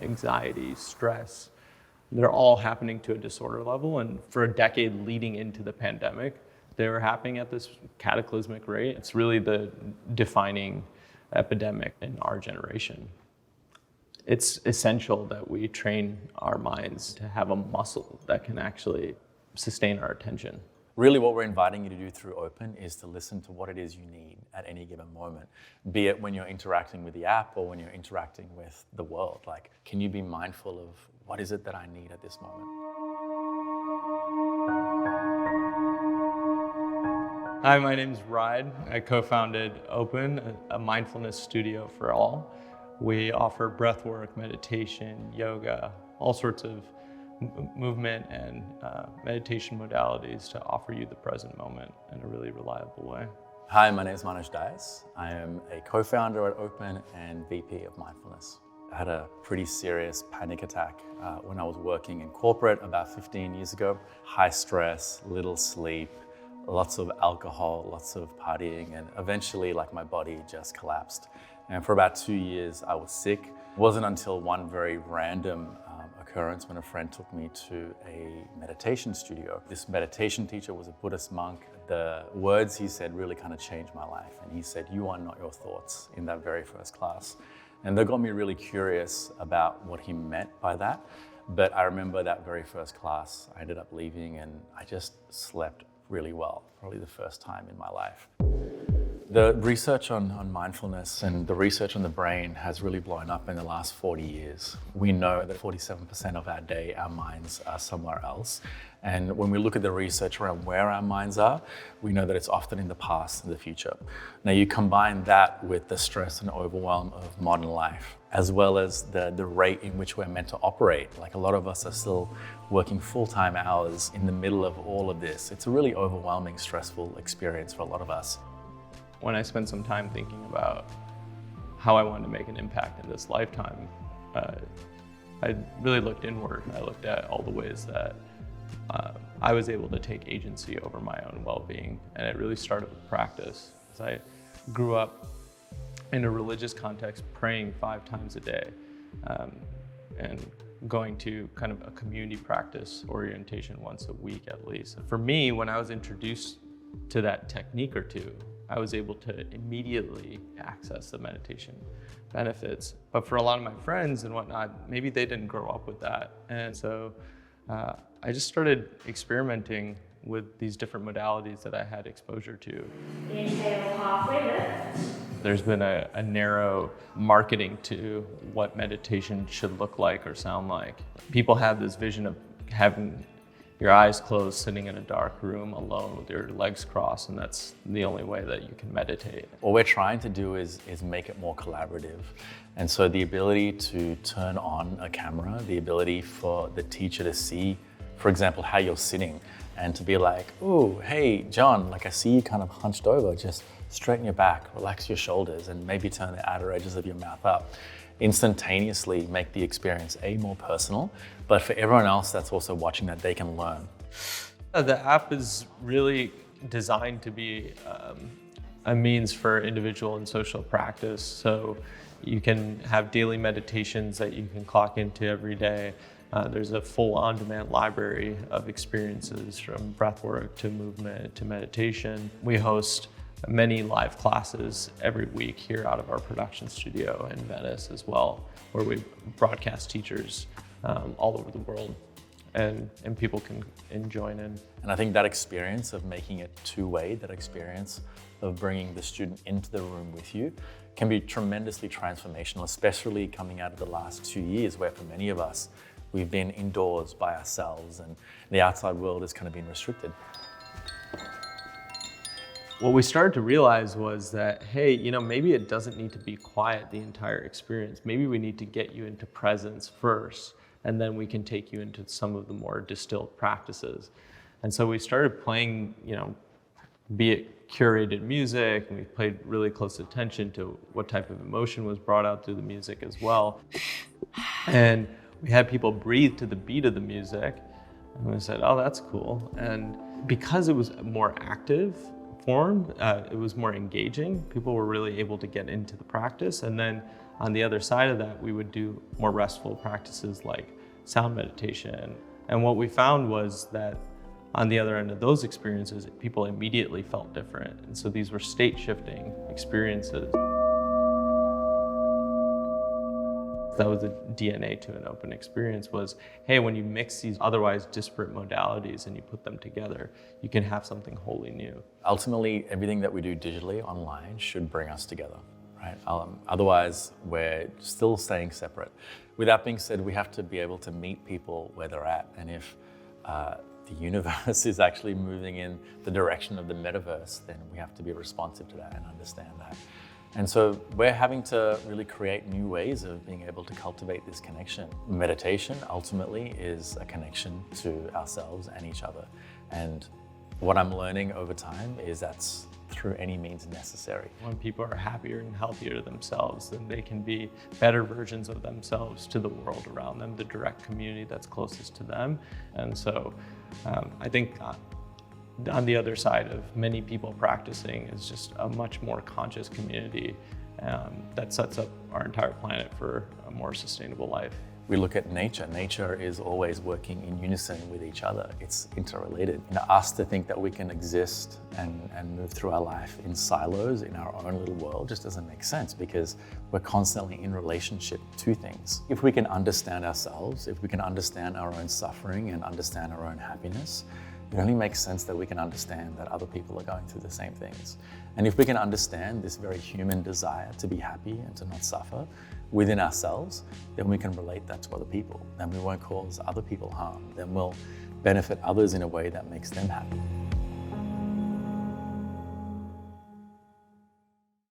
anxiety, stress, they're all happening to a disorder level. And for a decade leading into the pandemic, they were happening at this cataclysmic rate. It's really the defining epidemic in our generation. It's essential that we train our minds to have a muscle that can actually sustain our attention. Really what we're inviting you to do through Open is to listen to what it is you need at any given moment, be it when you're interacting with the app or when you're interacting with the world. Like, can you be mindful of what is it that I need at this moment? Hi, my name's Ride. I co-founded Open, a mindfulness studio for all. We offer breathwork, meditation, yoga, all sorts of movement and meditation modalities to offer you the present moment in a really reliable way. Hi, my name is Manoj Dias. I am a co-founder at Open and VP of Mindfulness. I had a pretty serious panic attack when I was working in corporate about 15 years ago. High stress, little sleep, lots of alcohol, lots of partying, and eventually my body just collapsed. And for about 2 years I was sick. It wasn't until one very random occurrence when a friend took me to a meditation studio. This meditation teacher was a Buddhist monk. The words he said really kind of changed my life. And he said, "You are not your thoughts," in that very first class. And that got me really curious about what he meant by that. But I remember that very first class, I ended up leaving and I just slept really well, probably the first time in my life. The research on mindfulness and the research on the brain has really blown up in the last 40 years. We know that 47% of our day, our minds are somewhere else. And when we look at the research around where our minds are, we know that it's often in the past and the future. Now you combine that with the stress and overwhelm of modern life, as well as the rate in which we're meant to operate. Like, a lot of us are still working full-time hours in the middle of all of this. It's a really overwhelming, stressful experience for a lot of us. When I spent some time thinking about how I wanted to make an impact in this lifetime, I really looked inward. I looked at all the ways that I was able to take agency over my own well-being, and it really started with practice. As I grew up in a religious context, praying 5 times a day, and going to kind of a community practice orientation once a week at least. For me, when I was introduced to that technique or two, I was able to immediately access the meditation benefits. But for a lot of my friends and whatnot, maybe they didn't grow up with that. And so I just started experimenting with these different modalities that I had exposure to. Inhale, halfway lift. There's been a narrow marketing to what meditation should look like or sound like. People have this vision of having your eyes closed, sitting in a dark room alone with your legs crossed, and that's the only way that you can meditate. What we're trying to do is make it more collaborative. And so the ability to turn on a camera, the ability for the teacher to see, for example, how you're sitting, and to be like, "Oh, hey, John, I see you kind of hunched over, just straighten your back, relax your shoulders, and maybe turn the outer edges of your mouth up." Instantaneously make the experience more personal, but for everyone else that's also watching that, they can learn. The app is really designed to be a means for individual and social practice. So you can have daily meditations that you can clock into every day. There's a full on-demand library of experiences, from breathwork to movement to meditation. We host many live classes every week here out of our production studio in Venice as well, where we broadcast teachers all over the world, and people can join in. And I think that experience of making it two-way, that experience of bringing the student into the room with you, can be tremendously transformational, especially coming out of the last 2 years, where for many of us, we've been indoors by ourselves and the outside world has kind of been restricted. What we started to realize was that, hey, maybe it doesn't need to be quiet the entire experience. Maybe we need to get you into presence first, and then we can take you into some of the more distilled practices. And so we started playing, be it curated music, and we paid really close attention to what type of emotion was brought out through the music as well. And we had people breathe to the beat of the music, and we said, oh, that's cool. And because it was more active form, it was more engaging. People were really able to get into the practice. And then on the other side of that, we would do more restful practices like sound meditation. And what we found was that on the other end of those experiences, people immediately felt different. And so these were state shifting experiences. That was the DNA to an open experience was, hey, when you mix these otherwise disparate modalities and you put them together, you can have something wholly new. Ultimately, everything that we do digitally online should bring us together, right? Otherwise, we're still staying separate. With that being said, we have to be able to meet people where they're at. And if the universe is actually moving in the direction of the metaverse, then we have to be responsive to that and understand that. And so we're having to really create new ways of being able to cultivate this connection. Meditation ultimately is a connection to ourselves and each other. And what I'm learning over time is that's through any means necessary. When people are happier and healthier themselves, then they can be better versions of themselves to the world around them, the direct community that's closest to them. And so I think on the other side of many people practicing is just a much more conscious community that sets up our entire planet for a more sustainable life. We look at nature. Nature is always working in unison with each other. It's interrelated. Us to think that we can exist and move through our life in silos in our own little world just doesn't make sense because we're constantly in relationship to things. If we can understand ourselves, if we can understand our own suffering and understand our own happiness, it only makes sense that we can understand that other people are going through the same things. And if we can understand this very human desire to be happy and to not suffer within ourselves, then we can relate that to other people. Then we won't cause other people harm. Then we'll benefit others in a way that makes them happy.